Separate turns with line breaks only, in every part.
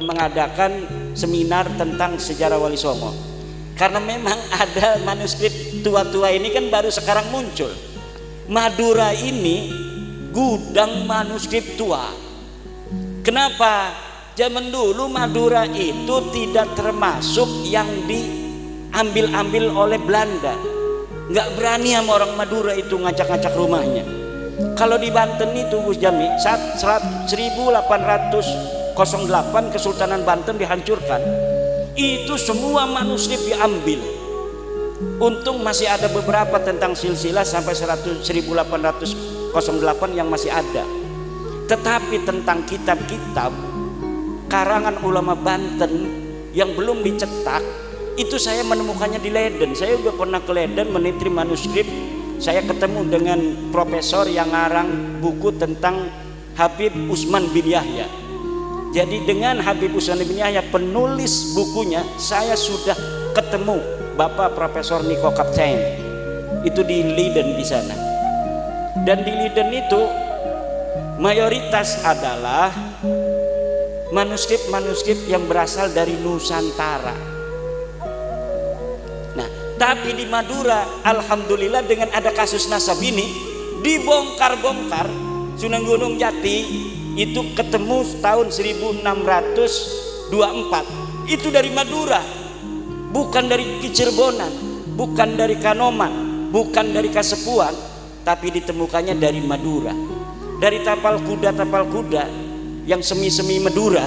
mengadakan seminar tentang sejarah Wali Songo. Karena memang ada manuskrip tua-tua ini kan baru sekarang muncul. Madura ini gudang manuskrip tua. Kenapa? Zaman dulu Madura itu tidak termasuk yang diambil-ambil oleh Belanda. Nggak berani sama orang Madura itu ngacak-ngacak rumahnya. Kalau di Banten itu Gus Jami, saat 1808 Kesultanan Banten dihancurkan, itu semua manuskrip diambil. Untung masih ada beberapa tentang silsilah sampai 1808 yang masih ada. Tetapi tentang kitab-kitab karangan ulama Banten yang belum dicetak, itu saya menemukannya di Leiden. Saya juga pernah ke Leiden meneliti manuskrip. Saya ketemu dengan profesor yang ngarang buku tentang Habib Usman bin Yahya. Jadi dengan Habib Usman bin Yahya penulis bukunya, saya sudah ketemu Bapak Profesor Nico Kaptein. Itu di Leiden di sana. Dan di Leiden itu mayoritas adalah manuskrip-manuskrip yang berasal dari Nusantara. Nah, tapi di Madura, alhamdulillah dengan ada kasus nasab ini dibongkar-bongkar. Sunan Gunung Jati itu ketemu tahun 1624. Itu dari Madura, bukan dari Cicerbonan, bukan dari Kanoman, bukan dari Kasepuan, tapi ditemukannya dari Madura. Dari tapal kuda yang semi-semi Madura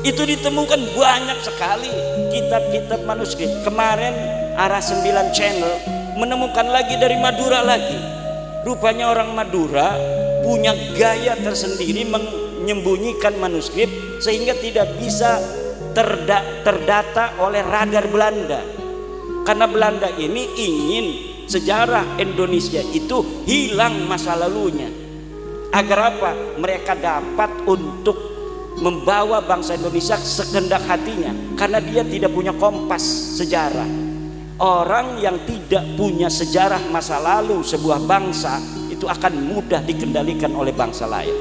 itu ditemukan banyak sekali kitab-kitab manuskrip. Kemarin Arah 9 Channel menemukan lagi dari Madura lagi. Rupanya orang Madura punya gaya tersendiri menyembunyikan manuskrip sehingga tidak bisa terdata oleh radar Belanda. Karena Belanda ini ingin sejarah Indonesia itu hilang masa lalunya. Agar apa? Mereka dapat untuk membawa bangsa Indonesia sekehendak hatinya. Karena dia tidak punya kompas sejarah. Orang yang tidak punya sejarah masa lalu sebuah bangsa itu akan mudah dikendalikan oleh bangsa lain.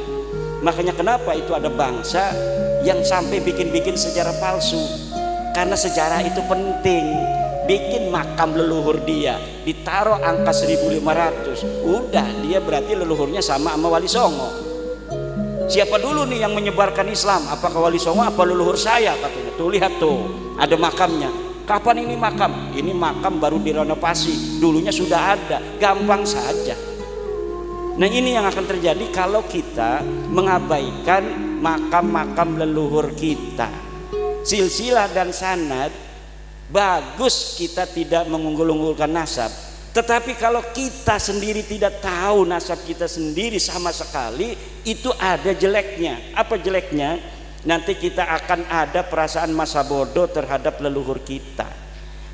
Makanya kenapa itu ada bangsa yang sampai bikin-bikin sejarah palsu. Karena sejarah itu penting. Bikin makam leluhur dia, ditaruh angka 1500, udah dia berarti leluhurnya sama Wali Songo. Siapa dulu nih yang menyebarkan Islam? Apakah Wali Songo apa leluhur saya? Katanya. Tuh lihat tuh, ada makamnya. Kapan ini makam? Ini makam baru direnovasi, dulunya sudah ada. Gampang saja. Nah ini yang akan terjadi kalau kita mengabaikan makam-makam leluhur kita. Silsilah dan sanad bagus kita tidak mengunggul-unggulkan nasab. Tetapi kalau kita sendiri tidak tahu nasab kita sendiri sama sekali, itu ada jeleknya. Apa jeleknya? Nanti kita akan ada perasaan masa bodoh terhadap leluhur kita.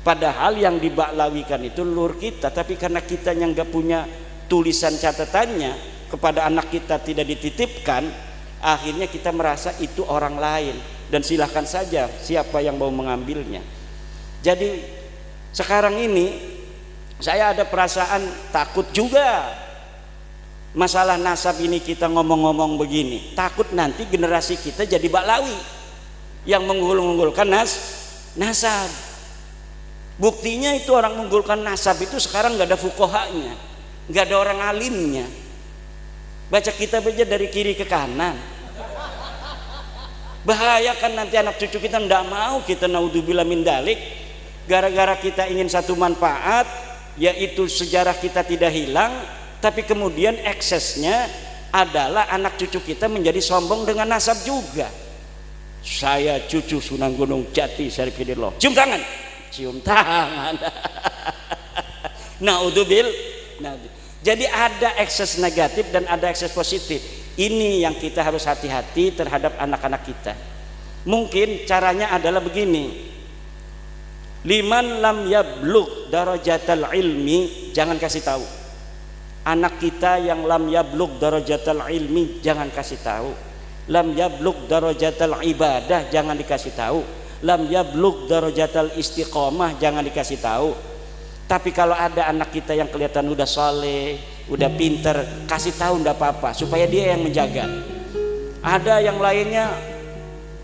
Padahal yang dibaklawikan itu leluhur kita, tapi karena kita yang gak punya tulisan catatannya, kepada anak kita tidak dititipkan, akhirnya kita merasa itu orang lain. Dan silahkan saja siapa yang mau mengambilnya. Jadi sekarang ini saya ada perasaan takut juga. Masalah nasab ini kita ngomong-ngomong begini, takut nanti generasi kita jadi baklawi yang mengunggul-unggulkan nasab. Buktinya itu orang mengunggulkan nasab itu sekarang nggak ada fuqahanya, nggak ada orang alimnya. Baca kitab aja dari kiri ke kanan. Bahaya kan nanti anak cucu kita nggak mau, kita naudzubillah min dalik. Gara-gara kita ingin satu manfaat, yaitu sejarah kita tidak hilang, tapi kemudian eksesnya adalah anak cucu kita menjadi sombong dengan nasab juga. Saya cucu Sunan Gunung Jati Syarif Hidayatullah. Cium tangan, cium tangan. Naudzubillah. Jadi ada ekses negatif dan ada ekses positif. Ini yang kita harus hati-hati terhadap anak-anak kita. Mungkin caranya adalah begini. Liman lam yablugh darajatal ilmi, jangan kasih tahu. Anak kita yang lam yablugh darajatal ilmi jangan kasih tahu. Lam yablugh darajatal ibadah jangan dikasih tahu. Lam yablugh darajatal istiqomah jangan dikasih tahu. Tapi kalau ada anak kita yang kelihatan udah soleh, udah pinter, kasih tahu ndak apa-apa supaya dia yang menjaga. Ada yang lainnya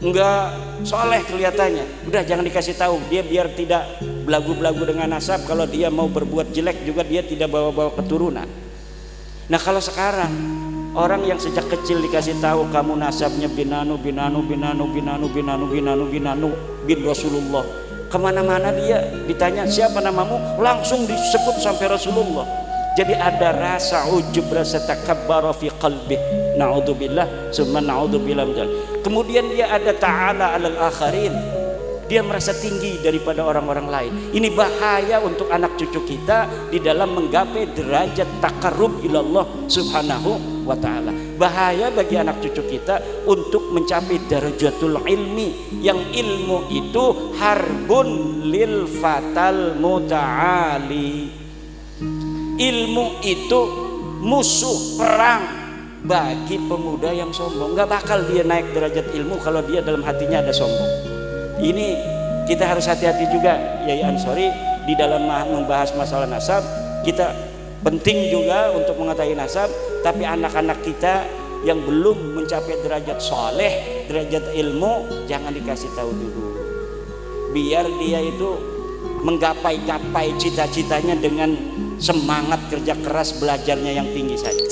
enggak soleh kelihatannya, udah jangan dikasih tahu, dia biar tidak belagu-belagu dengan nasab. Kalau dia mau berbuat jelek juga dia tidak bawa-bawa keturunan. Nah kalau sekarang orang yang sejak kecil dikasih tahu kamu nasabnya bin Rasulullah, kemana-mana dia ditanya siapa namamu, langsung disebut sampai Rasulullah. Jadi ada rasa ujub, rasa takabbara fi qalbih, naudzubillah summa naudzubillah. Kemudian dia ada ta'ala alal akharin, dia merasa tinggi daripada orang-orang lain. Ini bahaya untuk anak cucu kita di dalam menggapai derajat takarrub ilallah subhanahu wa ta'ala. Bahaya bagi anak cucu kita untuk mencapai darajatul ilmi, yang ilmu itu harbun lil fatal muta'ali. Ilmu itu musuh perang bagi pemuda yang sombong. Gak bakal dia naik derajat ilmu kalau dia dalam hatinya ada sombong. Ini kita harus hati-hati juga Yai Ansori di dalam membahas masalah nasab. Kita penting juga untuk mengetahui nasab, tapi anak-anak kita yang belum mencapai derajat soleh, derajat ilmu, jangan dikasih tahu dulu, biar dia itu menggapai-gapai cita-citanya dengan semangat kerja keras belajarnya yang tinggi saja.